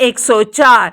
104।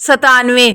97।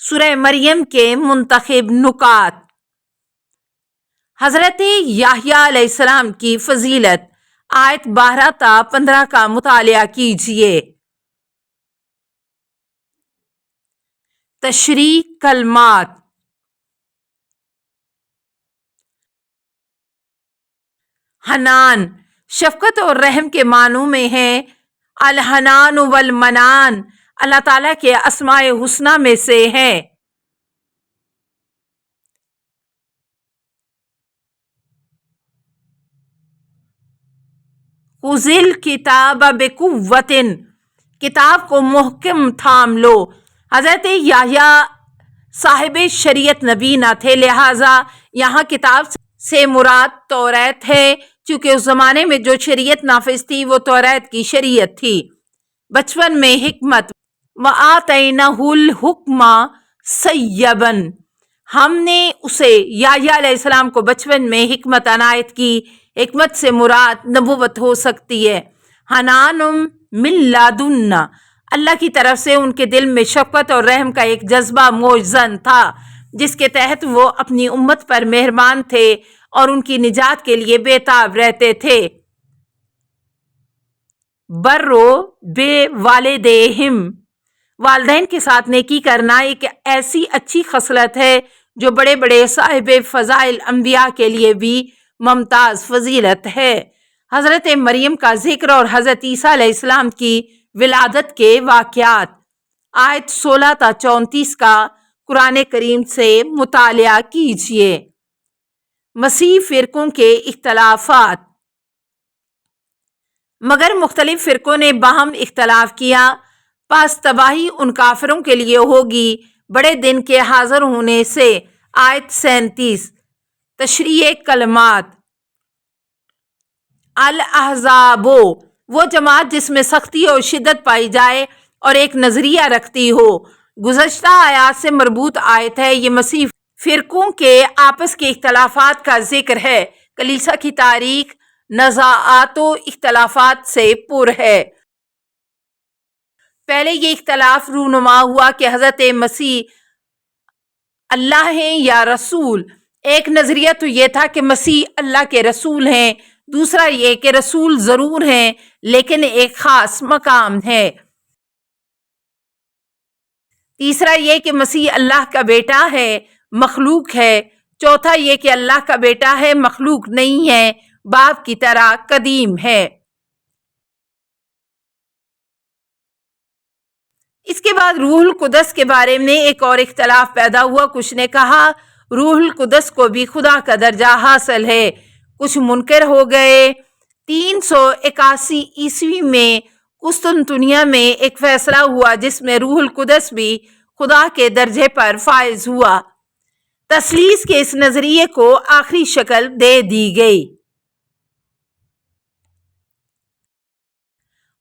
سورہ مریم کے منتخب نکات۔ حضرت یحییٰ علیہ السلام کی فضیلت، آیت 12 تا 15 کا مطالعہ کیجیے۔ تشریح کلمات۔ حنان شفقت اور رحم کے معنوں میں ہے۔ الحنان والمنان اللہ تعالیٰ کے اسماء حسنہ میں سے ہے۔ خذ الکتاب بقوۃ، کتاب کو محکم تھام لو۔ حضرت یحییٰ صاحب شریعت نبی نہ تھے، لہٰذا یہاں کتاب سے مراد توریت ہے، چونکہ اس زمانے میں جو شریعت نافذ تھی وہ توریت کی شریعت تھی۔ بچپن میں حکمت، وَآتَيْنَاهُ الْحُكْمَ صَيَّبًا، ہم نے اسے یحییٰ علیہ السلام کو بچپن میں حکمت عنایت کی۔ حکمت سے مراد نبوت ہو سکتی ہے۔ حنان من لدنا، اللہ کی طرف سے ان کے دل میں شفقت اور رحم کا ایک جذبہ موجزن تھا، جس کے تحت وہ اپنی امت پر مہربان تھے اور ان کی نجات کے لیے بےتاب رہتے تھے۔ برو بے والدیہم، والدین کے ساتھ نیکی کرنا ایک ایسی اچھی خصلت ہے جو بڑے بڑے صاحب فضائل انبیاء کے لیے بھی ممتاز فضیلت ہے۔ حضرت مریم کا ذکر اور حضرت عیسیٰ علیہ السلام کی ولادت کے واقعات، آیت 16 تا 34 کا قرآن کریم سے مطالعہ کیجیے۔ مسیح فرقوں کے اختلافات۔ مگر مختلف فرقوں نے باہم اختلاف کیا، پس تباہی ان کافروں کے لیے ہوگی بڑے دن کے حاضر ہونے سے، آیت 37۔ تشریح کلمات۔ الاحزاب، وہ جماعت جس میں سختی اور شدت پائی جائے اور ایک نظریہ رکھتی ہو۔ گزشتہ آیات سے مربوط آیت ہے، یہ مسیح فرقوں کے آپس کے اختلافات کا ذکر ہے۔ کلیسا کی تاریخ نزاعات و اختلافات سے پر ہے۔ پہلے یہ اختلاف رونما ہوا کہ حضرت مسیح اللہ ہیں یا رسول۔ ایک نظریہ تو یہ تھا کہ مسیح اللہ کے رسول ہیں، دوسرا یہ کہ رسول ضرور ہیں لیکن ایک خاص مقام ہے، تیسرا یہ کہ مسیح اللہ کا بیٹا ہے، مخلوق ہے، چوتھا یہ کہ اللہ کا بیٹا ہے، مخلوق نہیں ہے، باپ کی طرح قدیم ہے۔ اس کے بعد روح القدس کے بارے میں ایک اور اختلاف پیدا ہوا۔ کچھ نے کہا روح القدس کو بھی خدا کا درجہ حاصل ہے، کچھ منکر ہو گئے۔ 381 عیسوی میں قسطنطنیہ میں ایک فیصلہ ہوا جس میں روح القدس بھی خدا کے درجے پر فائز ہوا۔ تثلیث کے اس نظریے کو آخری شکل دے دی گئی۔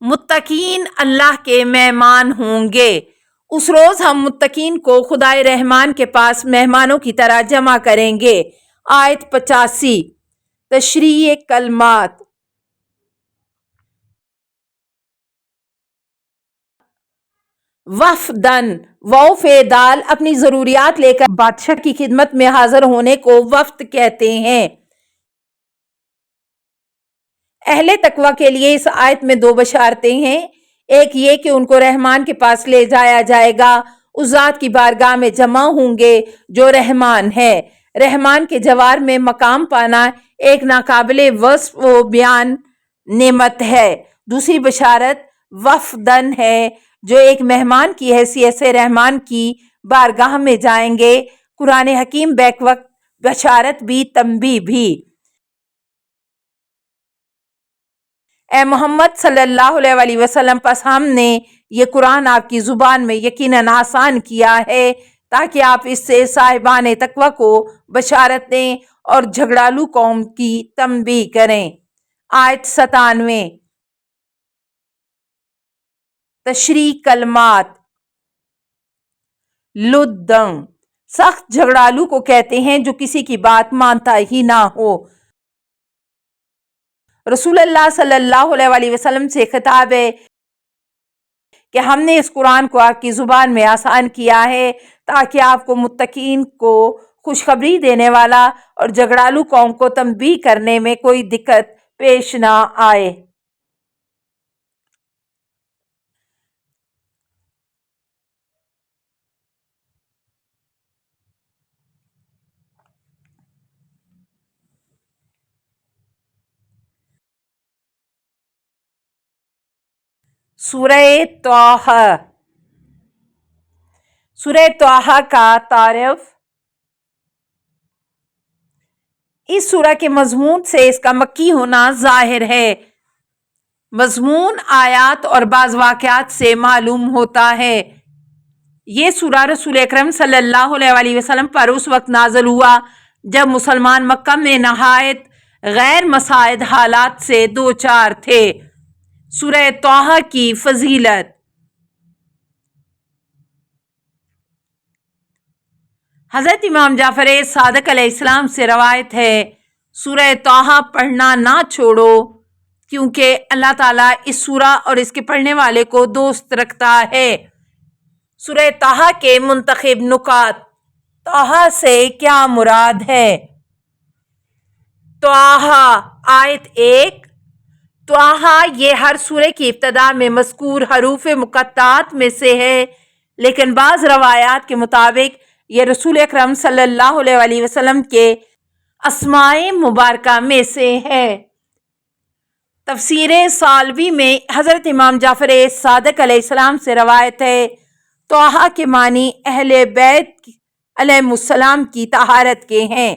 متقین اللہ کے مہمان ہوں گے۔ اس روز ہم متقین کو خدائے رحمان کے پاس مہمانوں کی طرح جمع کریں گے، آیت 85۔ تشریح کلمات۔ وفدن، واو فعل اپنی ضروریات لے کر بادشاہ کی خدمت میں حاضر ہونے کو وفد کہتے ہیں۔ اہل تقوی کے لیے اس آیت میں 2 بشارتیں ہیں، ایک یہ کہ ان کو رحمان کے پاس لے جایا جائے گا، اس ذات کی بارگاہ میں جمع ہوں گے جو رحمان ہے۔ رحمان کے جوار میں مقام پانا ایک ناقابل وصف و بیان نعمت ہے۔ دوسری بشارت وفدن ہے، جو ایک مہمان کی حیثیت سے رحمان کی بارگاہ میں جائیں گے۔ قرآن حکیم بیک وقت بشارت بھی تنبیہ بھی۔ اے محمد صلی اللہ علیہ وسلم، پس ہم نے یہ قرآن آپ کی زبان میں یقیناً آسان کیا ہے تاکہ آپ اس سے صاحبان تقوی کو بشارت دیں اور جھگڑالو قوم کی تنبیہ کریں، آیت 97۔ تشریح کلمات۔ لدن، سخت جھگڑالو کو کہتے ہیں جو کسی کی بات مانتا ہی نہ ہو۔ رسول اللہ صلی اللہ علیہ وسلم سے خطاب ہے کہ ہم نے اس قرآن کو آپ کی زبان میں آسان کیا ہے تاکہ آپ کو متقین کو خوشخبری دینے والا اور جھگڑالو قوم کو تنبیہ کرنے میں کوئی دقت پیش نہ آئے۔ سورہ طٰہٰ۔ سورہ طٰہٰ کا تعارف۔ اس سورہ کے مضمون سے اس کا مکی ہونا ظاہر ہے۔ مضمون آیات اور بعض واقعات سے معلوم ہوتا ہے۔ یہ سورہ رسول اکرم صلی اللہ علیہ وسلم پر اس وقت نازل ہوا جب مسلمان مکہ میں نہایت غیر مساعد حالات سے دوچار تھے۔ سورہ طٰہٰ کی فضیلت۔ حضرت امام جعفر صادق علیہ السلام سے روایت ہے، سورہ طٰہٰ پڑھنا نہ چھوڑو کیونکہ اللہ تعالیٰ اس سورہ اور اس کے پڑھنے والے کو دوست رکھتا ہے۔ سورہ طٰہٰ کے منتخب نکات۔ طٰہٰ سے کیا مراد ہے؟ طٰہٰ آیت 1۔ طٰہٰ یہ ہر سورہ کی ابتدا میں مذکور حروف مقطعات میں سے ہے، لیکن بعض روایات کے مطابق یہ رسول اکرم صلی اللہ علیہ وسلم کے اسماء مبارکہ میں سے ہے۔ تفسیر سالوی میں حضرت امام جعفر صادق علیہ السلام سے روایت ہے، طٰہٰ کے معنی اہل بیت علیہ السلام کی طہارت کے ہیں۔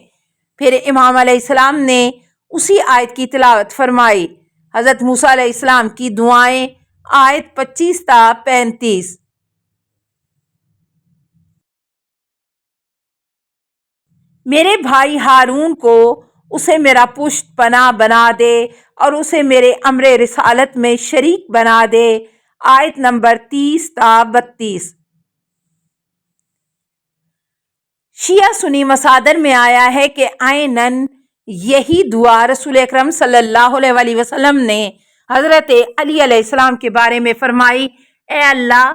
پھر امام علیہ السلام نے اسی آیت کی تلاوت فرمائی۔ حضرت موسیٰ علیہ السلام کی دعائیں، آیت 25 تا 35۔ میرے بھائی ہارون کو اسے میرا پشت پناہ بنا دے اور اسے میرے امر رسالت میں شریک بنا دے، آیت نمبر 30 تا 32۔ شیعہ سنی مصادر میں آیا ہے کہ عیناً یہی دعا رسول اکرم صلی اللہ علیہ وسلم نے حضرت علی علیہ السلام کے بارے میں فرمائی، اے اللہ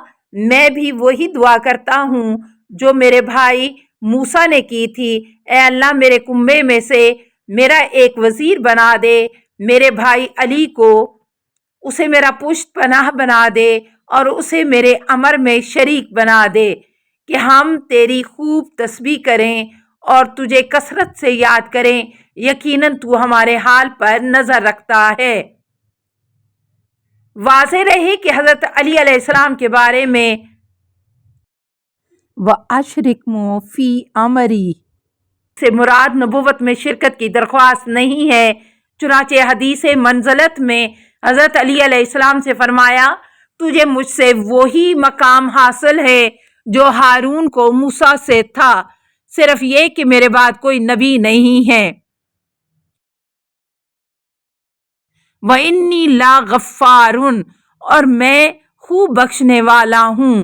میں بھی وہی دعا کرتا ہوں جو میرے بھائی موسیٰ نے کی تھی، اے اللہ میرے کنبے میں سے میرا ایک وزیر بنا دے، میرے بھائی علی کو اسے میرا پشت پناہ بنا دے اور اسے میرے امر میں شریک بنا دے کہ ہم تیری خوب تسبیح کریں اور تجھے کثرت سے یاد کریں، یقیناً تو ہمارے حال پر نظر رکھتا ہے۔ واضح رہے کہ حضرت علی علیہ السلام کے بارے میں وَأَشْرِكْهُ فِي أَمْرِي سے مراد نبوت میں شرکت کی درخواست نہیں ہے، چنانچہ حدیث منزلت میں حضرت علی علیہ السلام سے فرمایا، تجھے مجھ سے وہی مقام حاصل ہے جو ہارون کو موسیٰ سے تھا، صرف یہ کہ میرے بعد کوئی نبی نہیں ہے۔ وَإِنِّي لَغَفَّارٌ اور میں خوب بخشنے والا ہوں۔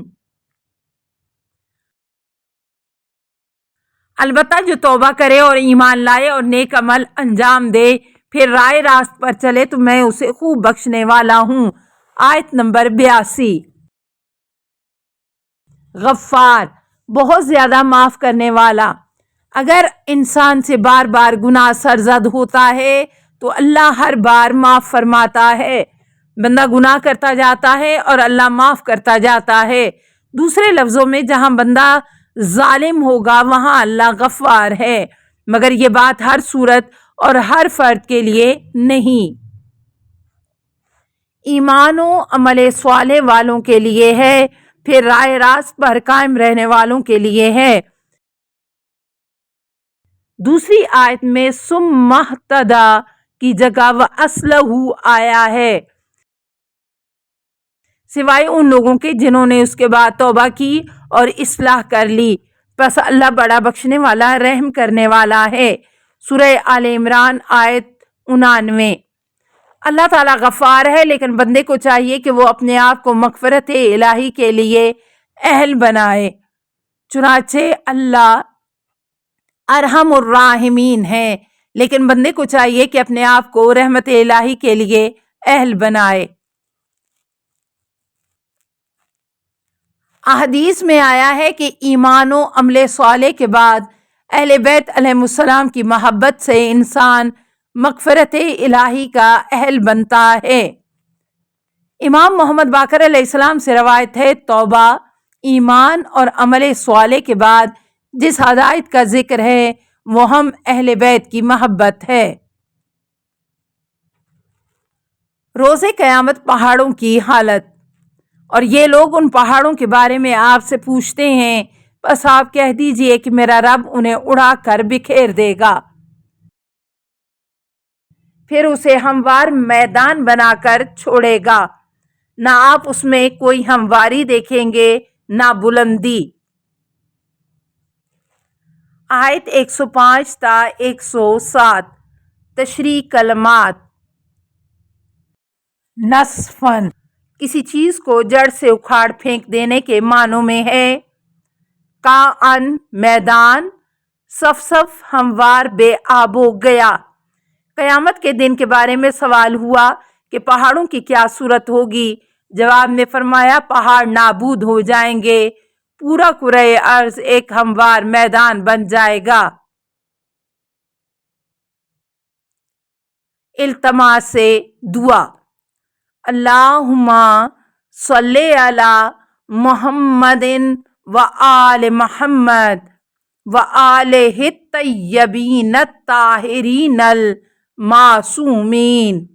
البتہ جو توبہ کرے اور ایمان لائے اور نیک عمل انجام دے پھر رائے راست پر چلے تو میں اسے خوب بخشنے والا ہوں، آیت نمبر 82۔ غفار بہت زیادہ معاف کرنے والا۔ اگر انسان سے بار بار گناہ سرزد ہوتا ہے تو اللہ ہر بار معاف فرماتا ہے۔ بندہ گناہ کرتا جاتا ہے اور اللہ معاف کرتا جاتا ہے۔ دوسرے لفظوں میں جہاں بندہ ظالم ہوگا وہاں اللہ غفار ہے، مگر یہ بات ہر صورت اور ہر فرد کے لیے نہیں۔ ایمان و عمل صالح والوں کے لیے ہے، پھر رائے راست پر قائم رہنے والوں کے لیے ہے۔ دوسری آیت میں ثم اہتدی کی جگہ وَأَصْلَحَ آیا ہے، سوائے ان لوگوں کے جنہوں نے اس کے بعد توبہ کی اور اصلاح کر لی، پس اللہ بڑا بخشنے والا رحم کرنے والا ہے۔ سورہ آل عمران آیت 99۔ اللہ تعالیٰ غفار ہے، لیکن بندے کو چاہیے کہ وہ اپنے آپ کو مغفرت الہی کے لیے اہل بنائے، چنانچہ اللہ ارحم الراحمین ہے، لیکن بندے کو چاہیے کہ اپنے آپ کو رحمت الہی کے لیے اہل بنائے۔ احادیث میں آیا ہے کہ ایمان و عمل صالح کے بعد اہل بیت علیہم السلام کی محبت سے انسان مغفرت الہی کا اہل بنتا ہے۔ امام محمد باقر علیہ السلام سے روایت ہے، توبہ، ایمان اور عمل صالح کے بعد جس ہدایت کا ذکر ہے وہ ہم اہل بیت کی محبت ہے۔ روز قیامت پہاڑوں کی حالت، اور یہ لوگ ان پہاڑوں کے بارے میں آپ سے پوچھتے ہیں، بس آپ کہہ دیجئے کہ میرا رب انہیں اڑا کر بکھیر دے گا، پھر اسے ہموار میدان بنا کر چھوڑے گا، نہ آپ اس میں کوئی ہمواری دیکھیں گے نہ بلندی۔ آیت 105 تا 107 تشریح کلمات۔ نصفاً کسی چیز کو جڑ سے اکھاڑ پھینک دینے کے معنوں میں ہے۔ کاً میدان، صف صف ہموار بے آب و گیا۔ قیامت کے دن کے بارے میں سوال ہوا کہ پہاڑوں کی کیا صورت ہوگی؟ جواب میں فرمایا پہاڑ نابود ہو جائیں گے، پورا کرۂ ارض ایک ہموار میدان بن جائے گا۔ التماس دعا۔ اللہم صلی علی محمد و آل محمد و آلہ الطیبین الطاہرین المعصومین۔